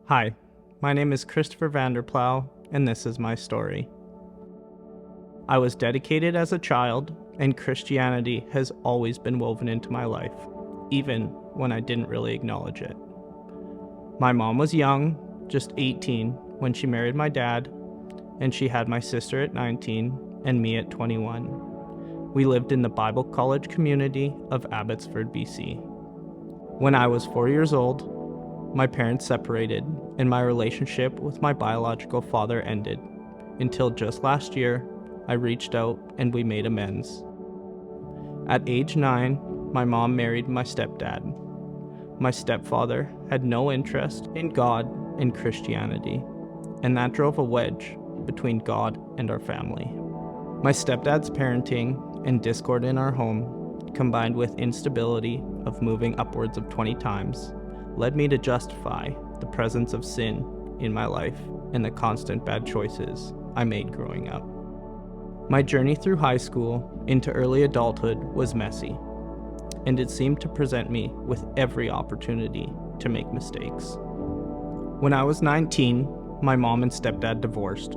Hi, my name is Christopher Vanderplow, and this is my story. I was dedicated as a child, and Christianity has always been woven into my life, even when I didn't really acknowledge it. My mom was young, just 18, when she married my dad, and she had my sister at 19 and me at 21. We lived in the Bible college community of Abbotsford, BC. When I was 4 years old, my parents separated, and my relationship with my biological father ended, until just last year, I reached out and we made amends. At age 9, my mom married my stepdad. My stepfather had no interest in God and Christianity, and that drove a wedge between God and our family. My stepdad's parenting and discord in our home, combined with instability of moving upwards of 20 times, led me to justify the presence of sin in my life and the constant bad choices I made growing up. My journey through high school into early adulthood was messy, and it seemed to present me with every opportunity to make mistakes. When I was 19, my mom and stepdad divorced.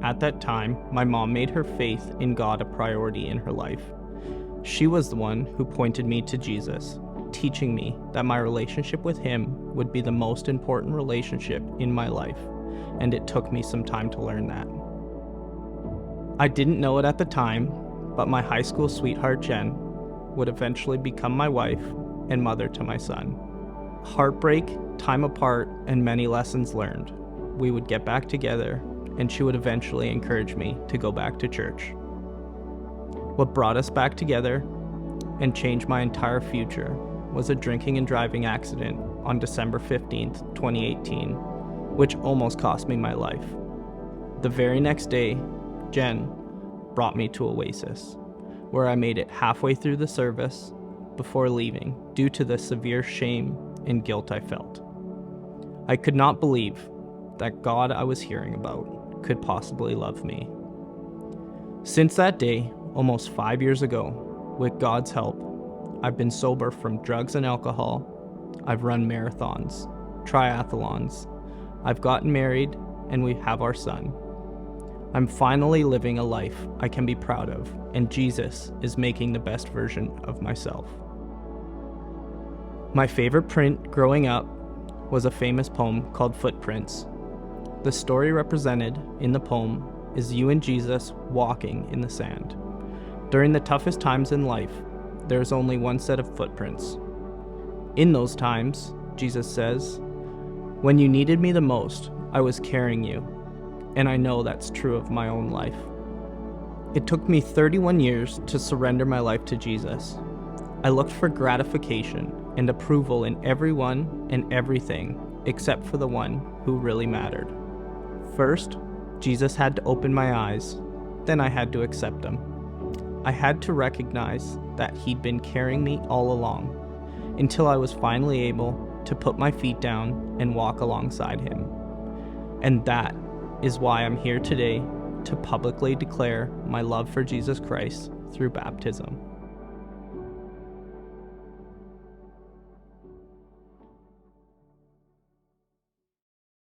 At that time, my mom made her faith in God a priority in her life. She was the one who pointed me to Jesus, teaching me that my relationship with him would be the most important relationship in my life, and it took me some time to learn that. I didn't know it at the time, but my high school sweetheart Jen would eventually become my wife and mother to my son. Heartbreak, time apart, and many lessons learned. We would get back together, and she would eventually encourage me to go back to church. What brought us back together and changed my entire future was a drinking and driving accident on December 15th, 2018, which almost cost me my life. The very next day, Jen brought me to Oasis, where I made it halfway through the service before leaving due to the severe shame and guilt I felt. I could not believe that God I was hearing about could possibly love me. Since that day, almost 5 years ago, with God's help, I've been sober from drugs and alcohol. I've run marathons, triathlons. I've gotten married, and we have our son. I'm finally living a life I can be proud of, and Jesus is making the best version of myself. My favorite print growing up was a famous poem called Footprints. The story represented in the poem is you and Jesus walking in the sand. During the toughest times in life, there is only one set of footprints. In those times, Jesus says, "When you needed me the most, I was carrying you," and I know that's true of my own life. It took me 31 years to surrender my life to Jesus. I looked for gratification and approval in everyone and everything except for the one who really mattered. First, Jesus had to open my eyes, then I had to accept him. I had to recognize that he'd been carrying me all along, until I was finally able to put my feet down and walk alongside him. And that is why I'm here today to publicly declare my love for Jesus Christ through baptism.